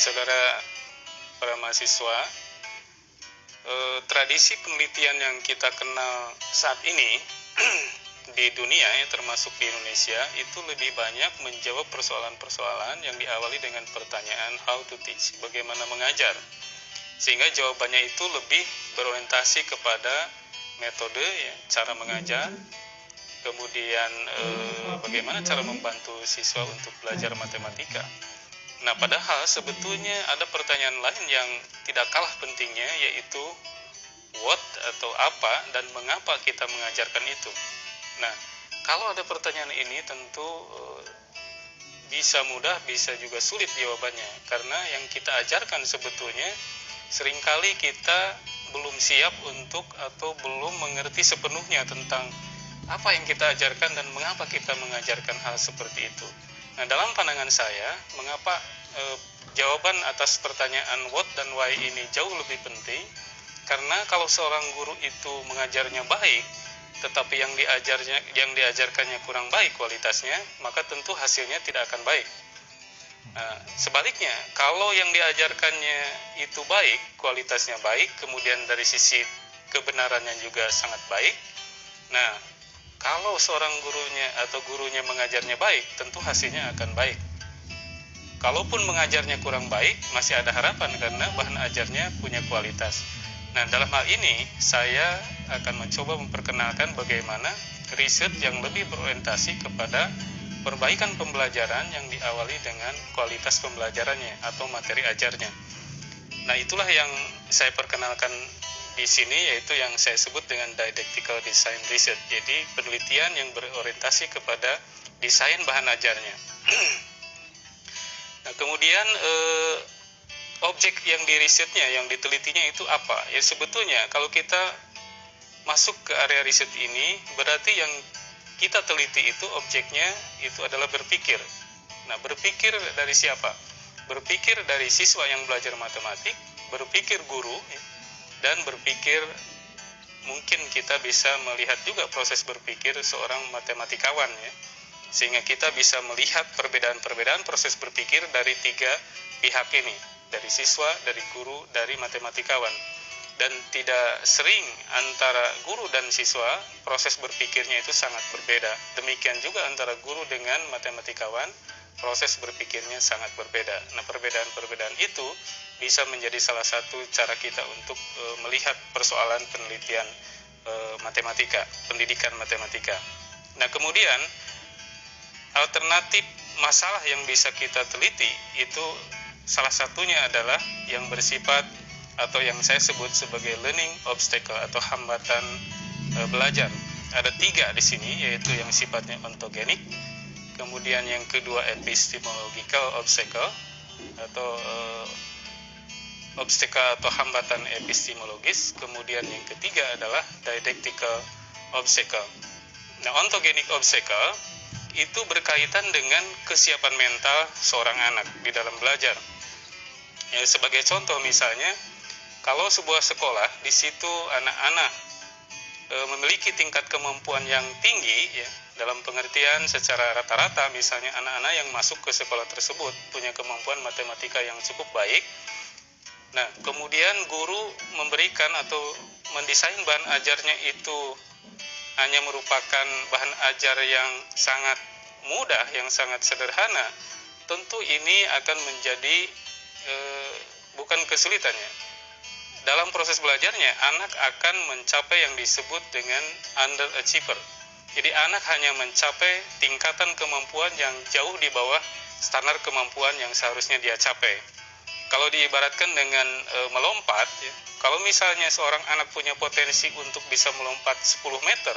saudara para mahasiswa, tradisi penelitian yang kita kenal saat ini di dunia, ya, termasuk di Indonesia, itu lebih banyak menjawab persoalan-persoalan yang diawali dengan pertanyaan how to teach, bagaimana mengajar, sehingga jawabannya itu lebih berorientasi kepada metode, ya, cara mengajar, kemudian bagaimana cara membantu siswa untuk belajar matematika. Nah, padahal sebetulnya ada pertanyaan lain yang tidak kalah pentingnya, yaitu what atau apa dan mengapa kita mengajarkan itu. Nah, kalau ada pertanyaan ini tentu bisa mudah, bisa juga sulit jawabannya, karena yang kita ajarkan sebetulnya seringkali kita belum siap untuk atau belum mengerti sepenuhnya tentang apa yang kita ajarkan dan mengapa kita mengajarkan hal seperti itu. Nah, dalam pandangan saya, mengapa jawaban atas pertanyaan what dan why ini jauh lebih penting, karena kalau seorang guru itu mengajarnya baik, tetapi yang diajarkannya kurang baik kualitasnya, maka tentu hasilnya tidak akan baik. Nah, sebaliknya, kalau yang diajarkannya itu baik, kualitasnya baik, kemudian dari sisi kebenarannya juga sangat baik, nah, kalau seorang gurunya mengajarnya baik, tentu hasilnya akan baik. Kalaupun mengajarnya kurang baik, masih ada harapan karena bahan ajarnya punya kualitas. Nah, dalam hal ini, saya akan mencoba memperkenalkan bagaimana riset yang lebih berorientasi kepada perbaikan pembelajaran yang diawali dengan kualitas pembelajarannya atau materi ajarnya. Nah, itulah yang saya perkenalkan di sini, yaitu yang saya sebut dengan Didactical Design Research. Jadi, penelitian yang berorientasi kepada desain bahan ajarnya. Nah, kemudian objek yang dirisetnya, yang ditelitinya itu apa? Ya, sebetulnya kalau kita masuk ke area riset ini, berarti yang kita teliti itu objeknya itu adalah berpikir. Nah, berpikir dari siapa? Berpikir dari siswa yang belajar matematik, berpikir guru, dan berpikir mungkin kita bisa melihat juga proses berpikir seorang matematikawan, ya. Sehingga kita bisa melihat perbedaan-perbedaan proses berpikir dari tiga pihak ini, dari siswa, dari guru, dari matematikawan. Dan tidak sering antara guru dan siswa proses berpikirnya itu sangat berbeda. Demikian juga antara guru dengan matematikawan, proses berpikirnya sangat berbeda. Nah, perbedaan-perbedaan itu bisa menjadi salah satu cara kita untuk melihat persoalan penelitian matematika, pendidikan matematika. Nah, kemudian alternatif masalah yang bisa kita teliti itu salah satunya adalah yang bersifat atau yang saya sebut sebagai learning obstacle atau hambatan belajar. Ada 3 di sini, yaitu yang sifatnya ontogenik, kemudian yang kedua epistemological obstacle atau obstacle atau hambatan epistemologis, kemudian yang ketiga adalah didactical obstacle. Nah, ontogenic obstacle itu berkaitan dengan kesiapan mental seorang anak di dalam belajar. Ya, sebagai contoh misalnya, kalau sebuah sekolah di situ anak-anak memiliki tingkat kemampuan yang tinggi, ya, dalam pengertian secara rata-rata, misalnya anak-anak yang masuk ke sekolah tersebut punya kemampuan matematika yang cukup baik. Nah, kemudian guru memberikan atau mendesain bahan ajarnya itu hanya merupakan bahan ajar yang sangat mudah, yang sangat sederhana, tentu ini akan menjadi bukan kesulitannya. Dalam proses belajarnya, anak akan mencapai yang disebut dengan underachiever. Jadi anak hanya mencapai tingkatan kemampuan yang jauh di bawah standar kemampuan yang seharusnya dia capai. Kalau diibaratkan dengan melompat, ya, kalau misalnya seorang anak punya potensi untuk bisa melompat 10 meter,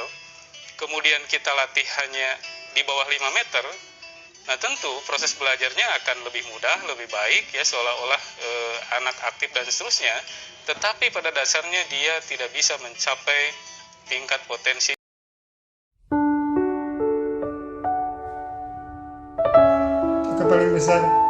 kemudian kita latih hanya di bawah 5 meter, nah tentu proses belajarnya akan lebih mudah, lebih baik, ya, seolah-olah anak aktif dan seterusnya, tetapi pada dasarnya dia tidak bisa mencapai tingkat potensi. Paling besar